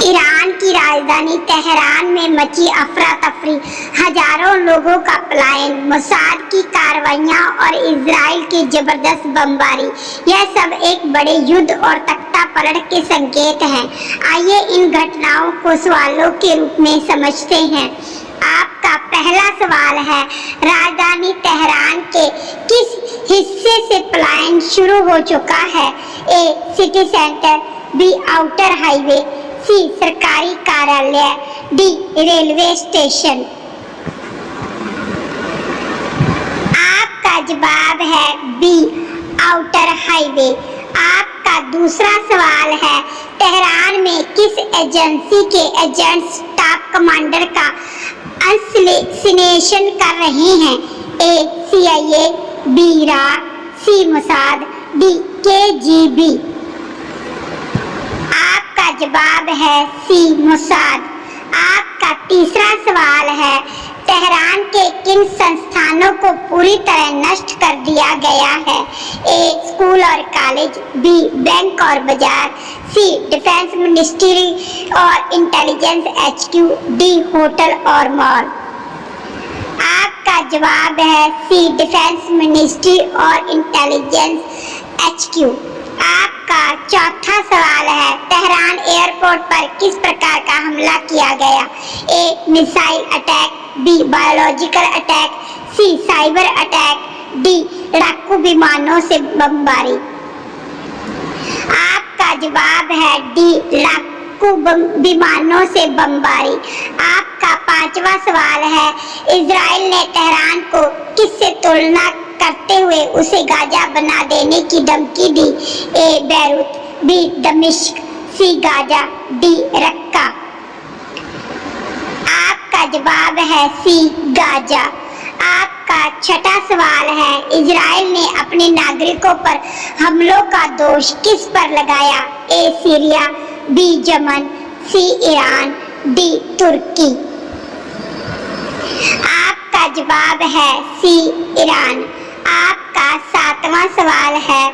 Iran की राजधानी Tehran में मची अफरा तफरी, हजारों लोगों का पलायन, मोसाद की कार्रवाइयां और इजराइल की जबरदस्त बमबारी, यह सब एक बड़े युद्ध और तख्ता पलट के संकेत हैं। आइए इन घटनाओं को सवालों के रूप में समझते हैं। आपका पहला सवाल है, राजधानी तेहरान के किस हिस्से से पलायन शुरू हो चुका है? A. City centre, B. Outer highway, C. सरकारी कार्यालय, डी. Railway station. आपका जवाब है बी. Outer highway. आपका दूसरा सवाल है, तेहरान में किस एजेंसी के एजेंट स्टाफ कमांडर का असैसिनेशन कर रहे हैं? ए. CIA, B. रा, सी. Mossad, D. KGB। आपका जवाब है सी. मोसाद। आपका तीसरा सवाल है, तेहरान के किन संस्थानों को पूरी तरह नष्ट कर दिया गया है? ए. स्कूल और कॉलेज, बी. बैंक और बाजार, सी. डिफेंस मिनिस्ट्री और इंटेलिजेंस HQ, डी. होटल और मॉल। आपका जवाब है सी. डिफेंस मिनिस्ट्री और इंटेलिजेंस HQ। आपका चौथा सवाल है, तेहरान एयरपोर्ट पर किस प्रकार का हमला किया गया? A. Missile attack, B. Biological attack, C. Cyber attack, D. लड़ाकू विमानों से बमबारी। आपका जवाब है डी. लड़ाकू विमानों से बमबारी। आपका पांचवा सवाल है, इजराइल ने तेहरान को किससे तुलना करते हुए उसे गाजा बना देने की धमकी दी? ए. Beirut, B. दमिश्क, सी. Gaza, D. रक्का। आपका जवाब है सी. गाजा। आपका छठा सवाल है, इजराइल ने अपने नागरिकों पर हमलों का दोष किस पर लगाया? A. Syria, B. Yemen, C. Iran, D. तुर्की। आपका जवाब है सी. ईरान। आपका सातवां सवाल है,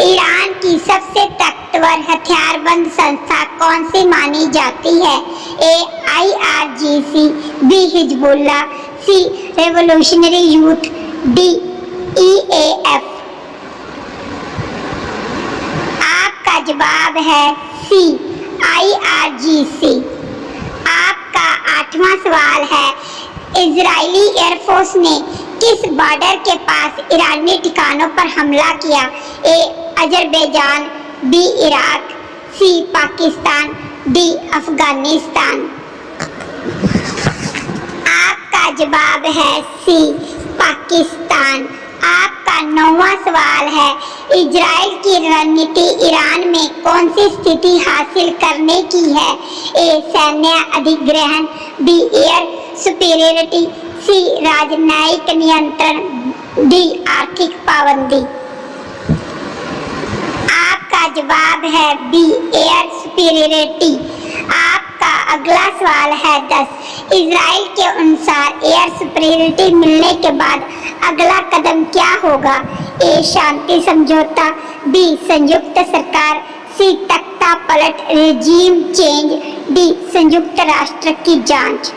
ईरान की सबसे ताकतवर हथियारबंद संस्था कौन सी मानी जाती है? A. IRGC, B. Hezbollah, C. Revolutionary youth, D. EAF। आपका जवाब है सी. IRGC। आपका आठवां सवाल है, इजरायली एयरफोर्स ने किस बॉर्डर के पास ईरानी ठिकानों पर हमला किया? A. Azerbaijan, B. Iraq, C. Pakistan, D. Afghanistan. आपका जवाब है सी. पाकिस्तान। आपका नौवां सवाल है, इजराइल की रणनीति ईरान में कौन सी स्थिति हासिल करने की है? ए. सैन्य अधिग्रहण, बी. एयर सुपीरियरिटी, सी. राजनयिक नियंत्रण, डी. आर्थिक पाबंदी। आपका जवाब है बी. Air superiority. आपका अगला सवाल है 10, इजराइल के अनुसार एयर सुपीरियरिटी मिलने के बाद अगला कदम क्या होगा? ए. शांति समझौता, बी. संयुक्त सरकार, सी. तख्ता पलट रेजिम चेंज, डी. संयुक्त राष्ट्र की जांच।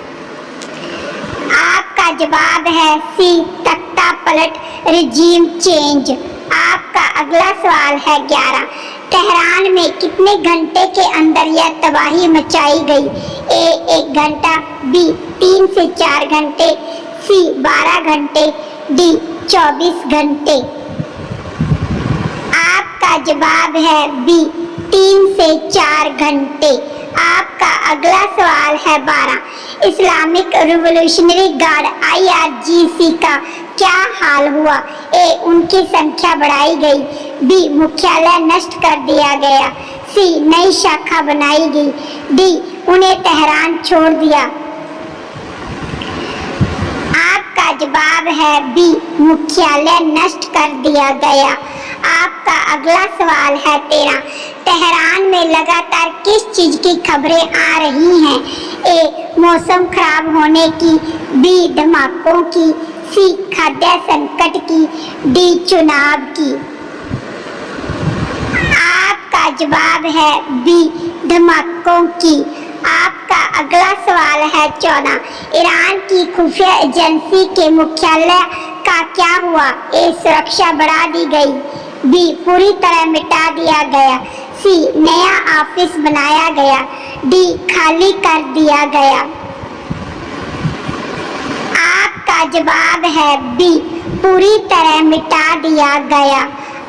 आपका जवाब है सी. तख्ता पलट रेजिम चेंज। आपका अगला सवाल है 11, तेहरान में कितने घंटे के अंदर यह तबाही मचाई गई? ए. 1 घंटा, बी. 3 से 4 घंटे, सी. 12 घंटे, डी. 24 घंटे। आपका जवाब है बी. 3 से 4 घंटे। आपका अगला सवाल है 12, इस्लामिक रिवॉल्यूशनरी गार्ड IRGC का क्या हाल हुआ? ए. उनकी संख्या बढ़ाई गई, बी. मुख्यालय नष्ट कर दिया गया, सी. नई शाखा बनाई गई, डी. उन्हें तेहरान छोड़ दिया। आपका जवाब है बी. मुख्यालय नष्ट कर दिया गया। आपका अगला सवाल है 13, तेहरान में लगातार किस चीज की खबरें आ रही हैं? ए. मौसम खराब होने की, बी. धमाकों की, सी. खाद्य संकट की, डी. चुनाव की। आपका जवाब है बी. धमाकों की। अगला सवाल है 14, ईरान की खुफिया एजेंसी के मुख्यालय का क्या हुआ? ए, सुरक्षा बढ़ा दी गई, बी, पूरी तरह मिटा दिया गया, सी, नया ऑफिस बनाया गया, डी, खाली कर दिया गया। आपका जवाब है बी, पूरी तरह मिटा दिया गया।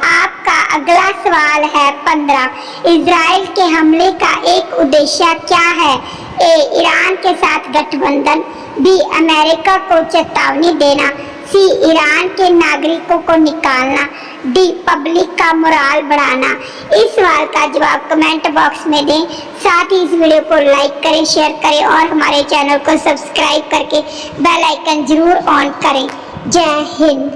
आपका अगला सवाल है 15, इजराइल के हमले का एक उद्देश्य क्या है? ए, ईरान के साथ गठबंधन, बी, अमेरिका को चेतावनी देना, सी, ईरान के नागरिकों को निकालना, डी, पब्लिक का मोराल बढ़ाना। इस सवाल का जवाब कमेंट बॉक्स में दें। साथ ही इस वीडियो को लाइक करें, शेयर करें और हमारे चैनल को सब्सक्राइब करके बेल आइकन जरूर ऑन करें। जय हिंद।